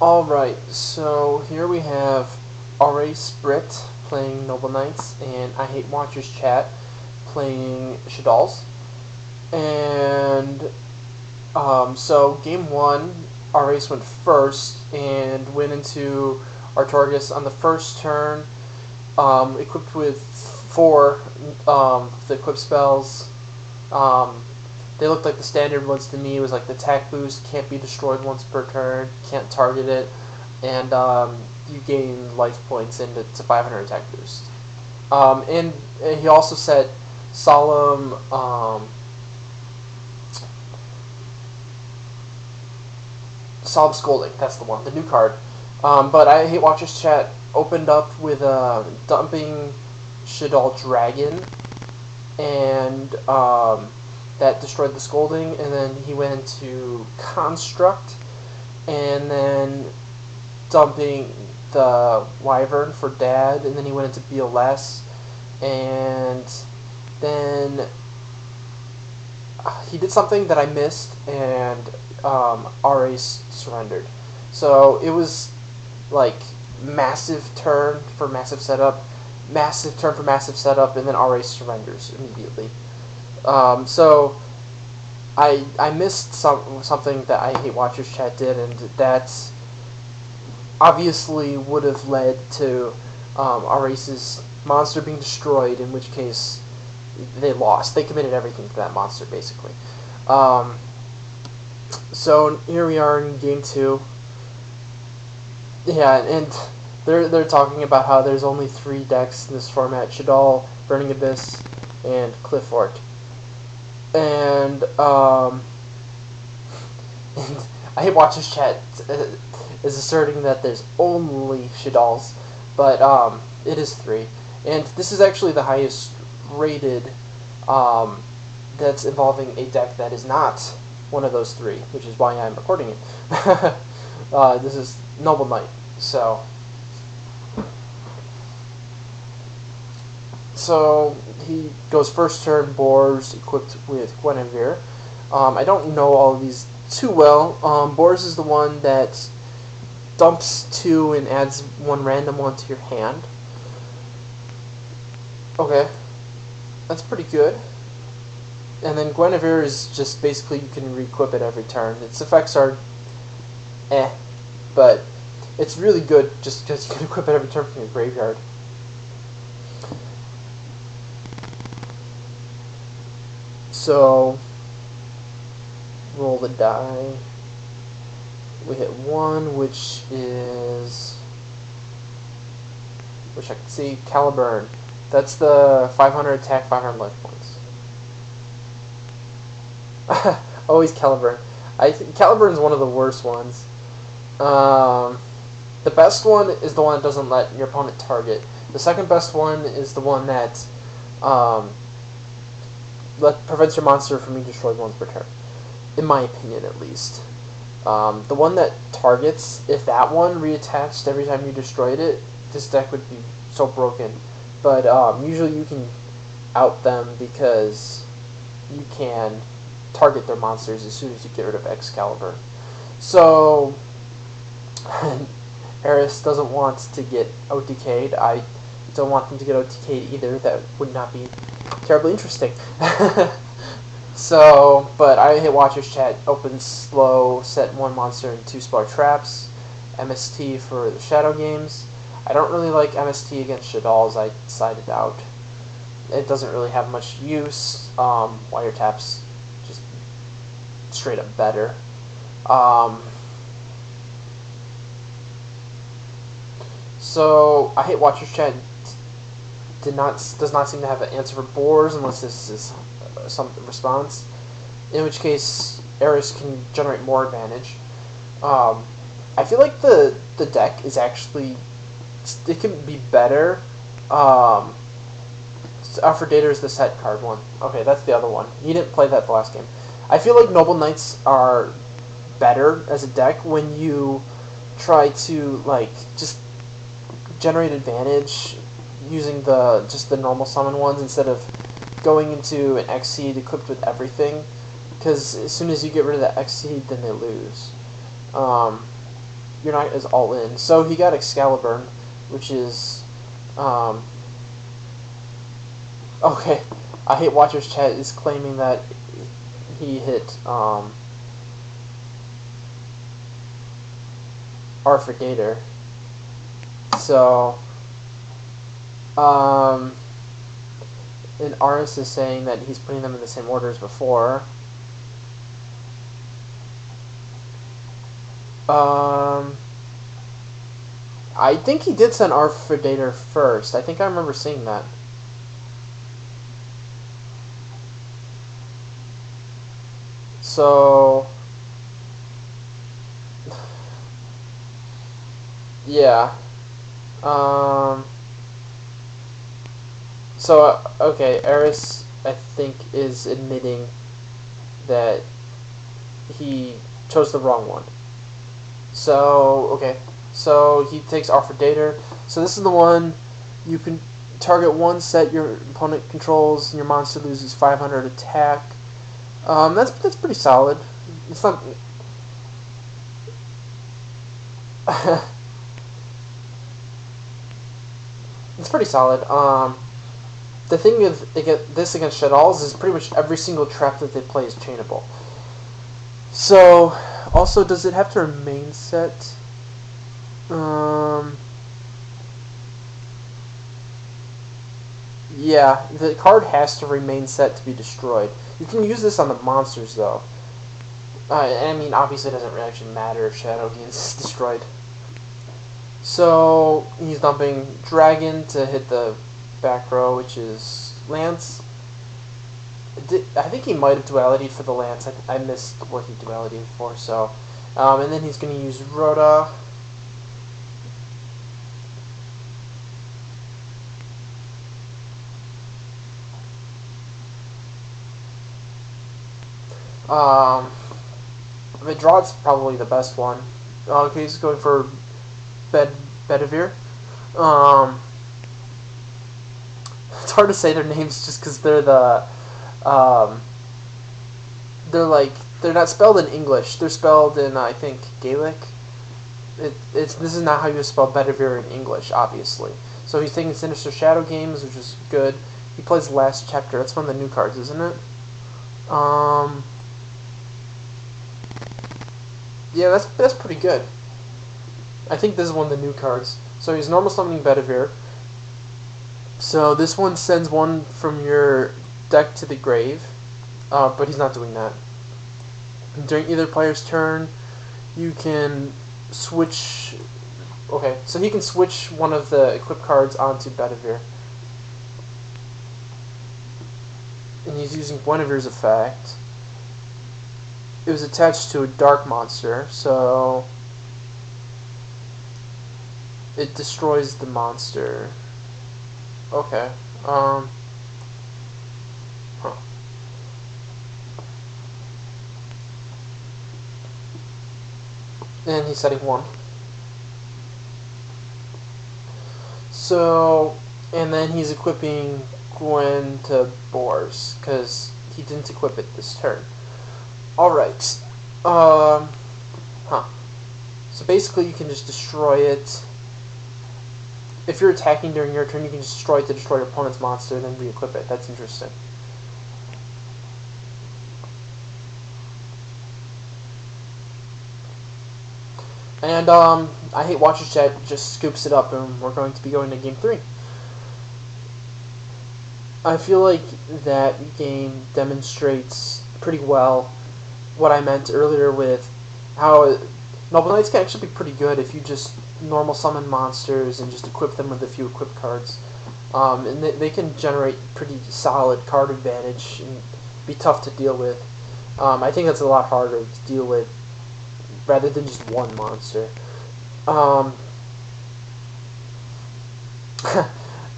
Alright, so here we have Arreis Britt playing Noble Knights, and I Hate Watchers Chat playing Shaddolls. And so game one, Arreis went first and went into Artorgus on the first turn, equipped with four the equip spells. They looked like the standard ones to me. It was like the attack boost, can't be destroyed once per turn, can't target it, and you gain life points, and it's a 500 attack boost. And he also set Solemn Solemn Scolding. That's the one, the new card. But I Hate Watchers Chat opened up with dumping Shaddoll Dragon, and that destroyed the Scolding, and then he went into Construct, and then dumping the Wyvern for Dad, and then he went into BLS, and then he did something that I missed, and Arreis surrendered. So it was like massive turn for massive setup, massive turn for massive setup, and then Arreis surrenders immediately. So I missed something that I Hate Watchers Chat did, and that obviously would have led to Arreis' monster being destroyed, in which case they lost. They committed everything to that monster, basically. So here we are in game two. Yeah, and they're talking about how there's only 3 decks in this format: Shaddoll, Burning Abyss, and Cliffort. And and I Hate Watchers Chat is asserting that there's only Shaddolls, but it is 3. And this is actually the highest rated that's involving a deck that is not one of those 3, which is why I'm recording it. This is Noble Knight, so he goes first turn, Boars, equipped with Guinevere. I don't know all of these too well. Boars is the one that dumps 2 and adds 1 random one to your hand. Okay, that's pretty good. And then Guinevere is just basically you can re-equip it every turn. Its effects are but it's really good just because you can equip it every turn from your graveyard. So, roll the die. We hit 1, which I can see, Caliburn. That's the 500 attack, 500 life points. Always Caliburn. I think Caliburn's one of the worst ones. The best one is the one that doesn't let your opponent target. The second best one is the one that prevents your monster from being destroyed once per turn, in my opinion at least. The one that targets, if that one reattached every time you destroyed it, this deck would be so broken. But usually you can out them because you can target their monsters as soon as you get rid of Excalibur. So Arreis doesn't want to get OTK'd. I don't want them to get OTK'd either. That would not be terribly interesting. So, but I Hate Watchers Chat opens slow, set 1 monster and 2 spell traps, MST for the Shadow games. I don't really like MST against Shaddolls. I decided out. It doesn't really have much use. Wiretap's just straight up better. So I Hate Watchers Chat does not seem to have an answer for Boars unless this is some response, in which case Arreis can generate more advantage. I feel like the deck is actually, it can be better. For Data is the set card one. Okay, that's the other one. He didn't play that the last game. I feel like Noble Knights are better as a deck when you try to like just generate advantage using just the normal summon ones instead of going into an X-Seed equipped with everything, because as soon as you get rid of that X-Seed, then they lose. you're not as all in. So he got Excalibur, which is okay. I hate Watcher's chat is claiming that he hit R for Gator. So and Arreis is saying that he's putting them in the same order as before. I think he did send R for Gator first. I think I remember seeing that. So yeah. So okay, Arreis I think is admitting that he chose the wrong one. So okay, so he takes R for Gator. So this is the one you can target one set your opponent controls, and your monster loses 500 attack. That's pretty solid. It's not. It's pretty solid. The thing with this against Shaddolls is pretty much every single trap that they play is chainable. So, also, does it have to remain set? Yeah, the card has to remain set to be destroyed. You can use this on the monsters, though. I mean, obviously it doesn't really actually matter if Shadow gets destroyed. So, he's dumping Dragon to hit the back row, which is Lance. I think he might have duality for the Lance. I missed what he duality for, so. And then he's going to use Rhoda. The draw's probably the best one. Okay, he's going for Bedivere. It's hard to say their names just because they're the they're not spelled in English. They're spelled in I think Gaelic. This is not how you spell Bedivere in English, obviously. So he's taking Sinister Shadow Games, which is good. He plays the last chapter. That's one of the new cards, isn't it? Yeah, that's pretty good. I think this is one of the new cards. So he's normal summoning Bedivere. So this one sends one from your deck to the grave, but he's not doing that. During either player's turn, you can switch. Okay, so he can switch one of the equipped cards onto Bedivere. And he's using Guinevere's effect. It was attached to a dark monster, so it destroys the monster. Okay. Huh. And he's setting 1. So, and then he's equipping Gwen to Boars, because he didn't equip it this turn. Alright. Huh. So basically you can just destroy it. If you're attacking during your turn, you can just destroy it to destroy your opponent's monster, and then re-equip it. That's interesting. And I hate Watcher's Chat just scoops it up, and we're going to be going to Game 3. I feel like that game demonstrates pretty well what I meant earlier with how Noble Knights can actually be pretty good if you just normal summon monsters and just equip them with a few equipped cards. And they can generate pretty solid card advantage and be tough to deal with. I think that's a lot harder to deal with rather than just one monster. And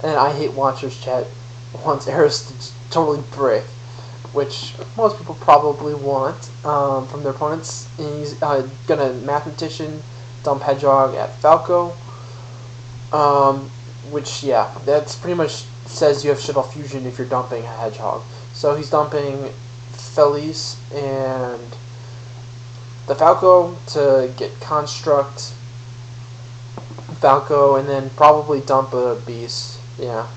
I hate Watcher's Chat wants Arreis to totally brick, which most people probably want from their opponents. And he's gonna Mathematician, dump Hedgehog at Falco, which, yeah, that's pretty much says you have Shaddoll Fusion if you're dumping a Hedgehog. So he's dumping Felice and the Falco to get Construct Falco, and then probably dump a beast. Yeah.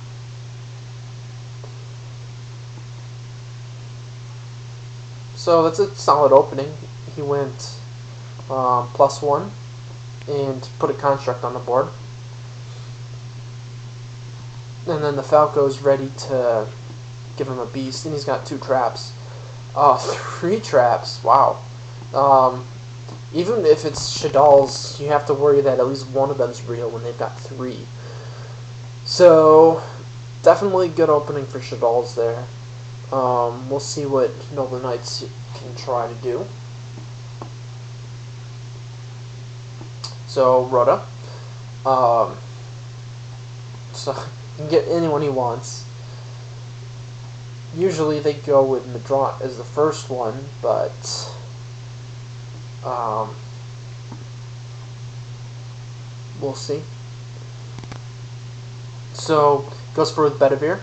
So that's a solid opening. He went +1 and put a construct on the board. And then the Falco's ready to give him a beast, and he's got 2 traps. 3 traps, wow. Even if it's Shaddolls, you have to worry that at least one of them's real when they've got 3. So, definitely good opening for Shaddolls there. We'll see what Noble Knights can try to do. So, Rhoda. So, he can get anyone he wants. Usually they go with Madrot as the first one, but we'll see. So, goes for with Bedivere.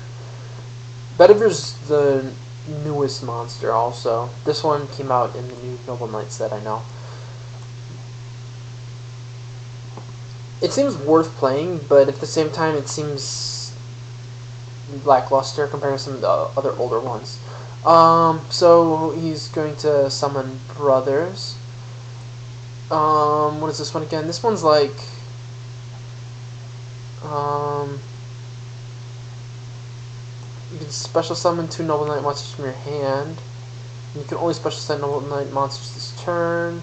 Bedivere's the newest monster also. This one came out in the new Noble Knights that I know. It seems worth playing, but at the same time it seems lackluster compared to some of the other older ones. So he's going to summon Brothers. What is this one again? This one's like you can special summon 2 Noble Knight monsters from your hand. You can only special summon Noble Knight monsters this turn.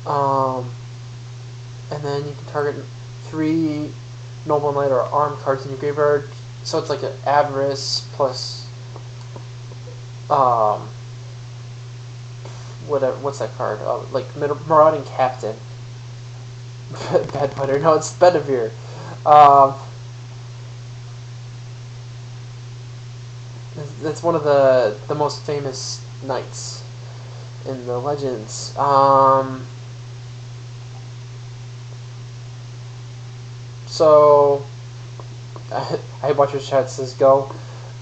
And then you can target 3 Noble Knight or Arm cards in your graveyard. So it's like an Arreis plus whatever. What's that card? Like Marauding Captain. Bedwetter. No, it's Bedivere. That's one of the most famous knights in the legends. So I watch your chat says go.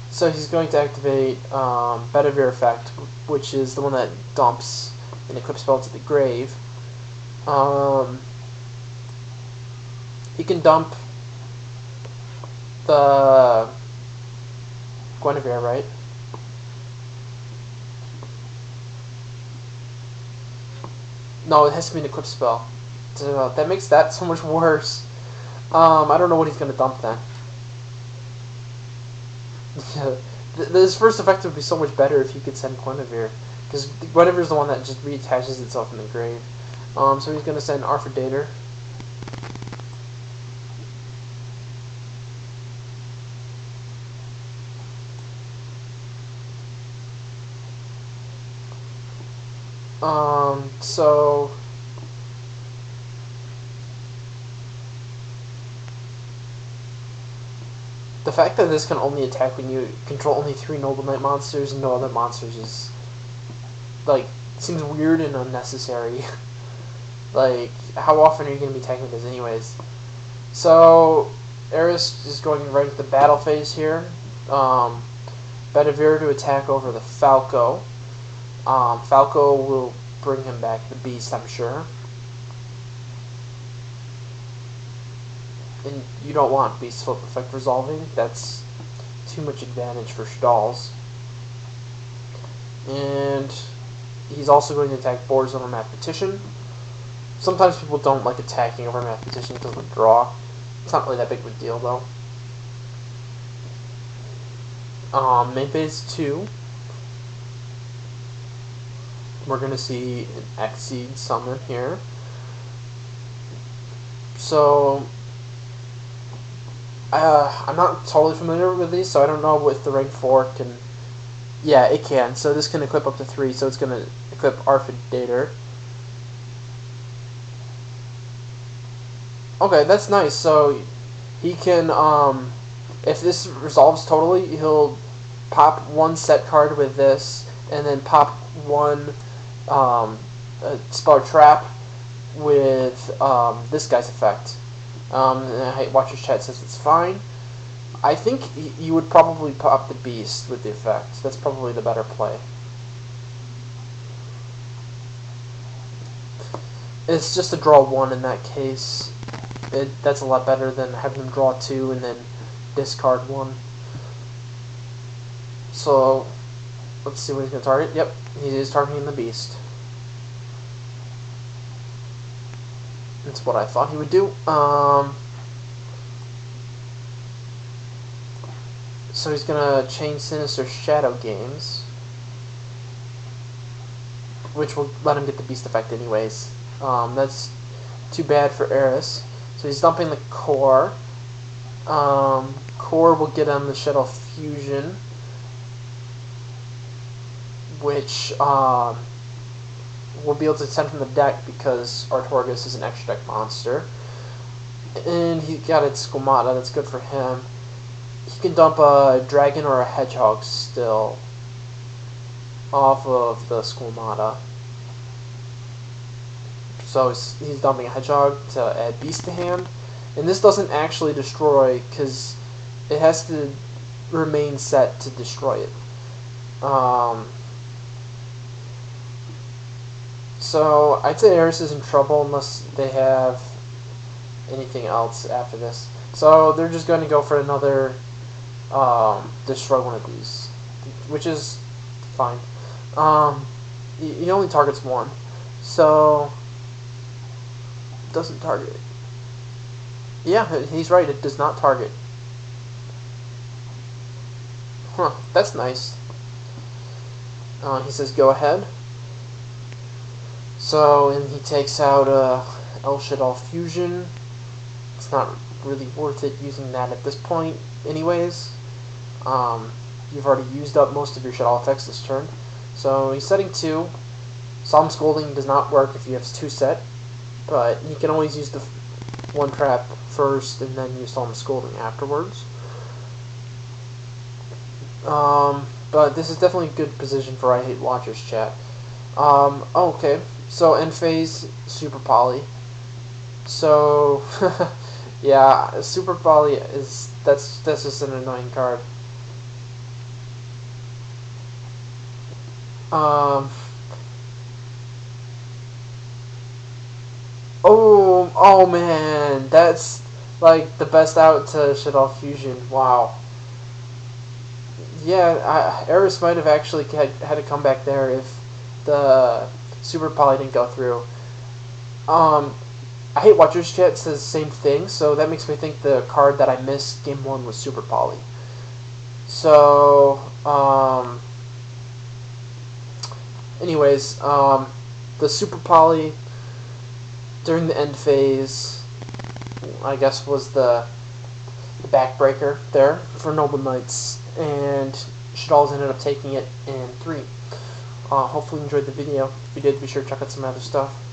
So he's going to activate Bedivere effect, which is the one that dumps an equip spell to the grave. He can dump the Guinevere, right? No, it has to be an equip spell. So that makes that so much worse. I don't know what he's going to dump then. This first effect would be so much better if you could send Guinevere, because Guinevere is the one that just reattaches itself in the grave. So he's going to send Arreis. So the fact that this can only attack when you control only 3 Noble Knight monsters and no other monsters is, like, seems weird and unnecessary. Like, how often are you going to be attacking this anyways? So, Arreis is going right into the battle phase here. Bedivere to attack over the Falco. Falco will bring him back the beast, I'm sure. And you don't want Beast Flip effect resolving. That's too much advantage for Shaddolls. And he's also going to attack boards over Mathematician. Sometimes people don't like attacking over Mathematician because of the draw. It's not really that big of a deal, though. Main phase 2. We're going to see an Exceed summon here. So I'm not totally familiar with these, so I don't know if the rank 4 can... Yeah, it can. So this can equip up to 3, so it's going to equip Arreis. Okay, that's nice. So he can, if this resolves totally, he'll pop 1 set card with this, and then pop 1 spell trap with this guy's effect. Watcher's chat says it's fine. I think you would probably pop the beast with the effect. That's probably the better play. It's just a draw 1 in that case. That's a lot better than having them draw 2 and then discard 1. So, let's see what he's going to target. Yep, he is targeting the beast. That's what I thought he would do. So he's going to chain Sinister Shadow Games, which will let him get the beast effect anyways. That's too bad for Arreis. So he's dumping the core. Core will get him the Shaddoll Fusion, which will be able to send from the deck because Artorgus is an extra deck monster. And he got its Squamata, that's good for him. He can dump a dragon or a hedgehog still off of the Squamata. So he's dumping a hedgehog to add beast to hand. And this doesn't actually destroy because it has to remain set to destroy it. So I'd say Arreis is in trouble unless they have anything else after this. So they're just going to go for another destroy one of these, which is fine. He only targets 1, so doesn't target. Yeah, he's right. It does not target. Huh? That's nice. He says go ahead. So, and he takes out El Shaddoll Fusion. It's not really worth it using that at this point anyways. You've already used up most of your Shaddolls effects this turn. So he's setting 2. Solemn Scolding does not work if you have 2 set, but you can always use the 1 trap first and then use Solemn Scolding afterwards. But this is definitely a good position for I Hate Watchers chat. Okay. So end phase, Super Poly. So yeah, Super Poly is that's just an annoying card. Oh man, that's like the best out to Shaddoll Fusion. Wow. Yeah, Arreis might have actually had to come back there if the Super Poly didn't go through. I Hate Watchers chat says the same thing, so that makes me think the card that I missed game 1 was Super Poly. So, anyways, the Super Poly during the end phase, I guess, was the backbreaker there for Noble Knights, and Shaddolls ended up taking it in 3. Hopefully you enjoyed the video. If you did, be sure to check out some other stuff.